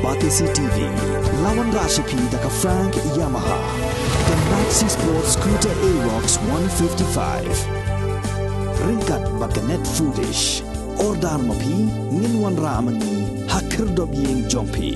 Batisi TV, Lawan Rashipi Daka Frank Yamaha, the Maxi Sports Scooter Aerox 155. Ringkat Bakanet Foodish, Ordar Mapi, Ninwan Ramani, Hakir Dobying Jompi.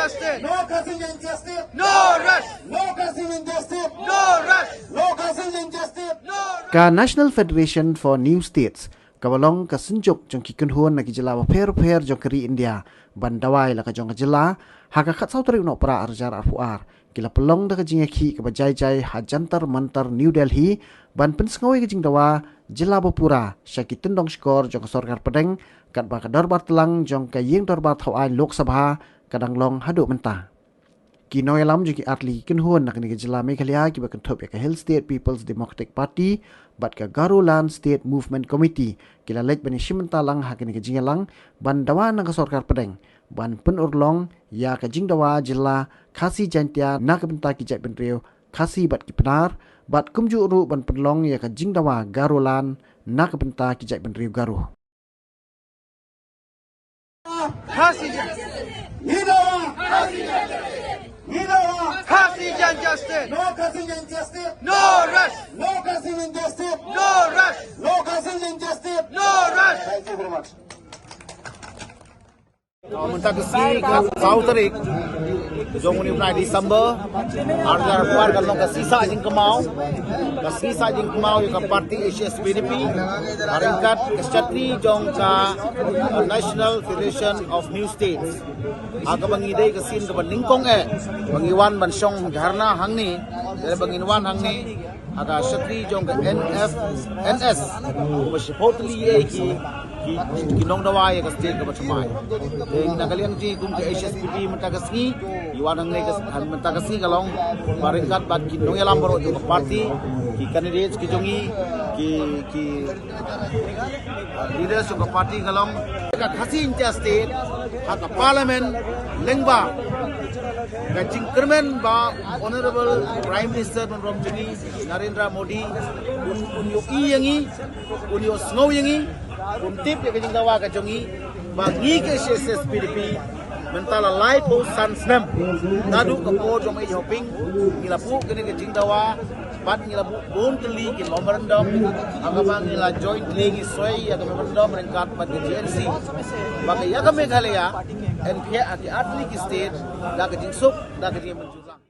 Justice. No cousin injustice. No rush. No cousin injustice. No rush. No cousin injustice. No. Ka National Federation for New States kabalong ka sunjuk jong kikunhuan na kijala per jong keri India bandawai la ka jong kijala haka khat sautari no pra arjar arfuar kila pelong da ka jingeki ka bajai hajantar mantar New Delhi ban pensngoi ka jingdawa jila bapura syakitun dong skor jong sorkar pedeng kat ba ka dorbar telang jong ka ying dorbar thawai Lok Sabha kadang long hadu mentah. Kino yalam juki atli kinhuan nak ni jela Meghalaya ki bakan thop ka Hill State People's Democratic Party bat ka Garuland State Movement Committee kila lek bani shimenta lang hak ni jingalang ban dawa nang sarkar pedeng ban pen urlong ya ka jingdawa jela Khasi Jantia nak benta ki jai benreu Khasi bat ki penar bat kumju ru ban penlong ya ka jingdawa Garuland nak benta ki jai benreu garuh. Khasi justice. No cousin injustice. No rush. No cousin injustice. No rush. No cousin injustice. No rush. Thank you very much. Mentah kesi South Tarik Jong Uni Pernah Disember Arjar Puar Kalau kesisa jing kemau Kesisa jing kemau Yang parti HSPDP Haringkat Kesjatri Jong ka National Federation of New States Aga bangidai kesin ke Ningkong Bangiwan Bansong Jaharna hang ni Dari banginwan hang ni Aga Syatri Jong ka NS Masipotli ki kinong dawai ke state ke macamai. Deng nakalian ji kum ke HSPD mentakasni, iwan ang negas mentakasni kalong baringkat bat kinong yalam baro ke parti, ki candidates ki jongi, ki leaders ke parti kalong. Ka Khasi state, hak parliament lengba. Ka jingkermen ba honorable Prime Minister Rom Juni Narendra Modi unyo iyangi, unyo snow yangi. Untip yang kejeng dawa kejongi bagi ke SSPDP mentala light post sansnem ngadu ke po jom ai hopping ngilapu kene kejeng dawa bat ngilapu bon teli ki memorandum agama ngila joint legi soi ya memorandum rengkat bat GNC bagi ya ke Meghalaya NPA ati atli ki state da kejeng sup da kejeng menjulang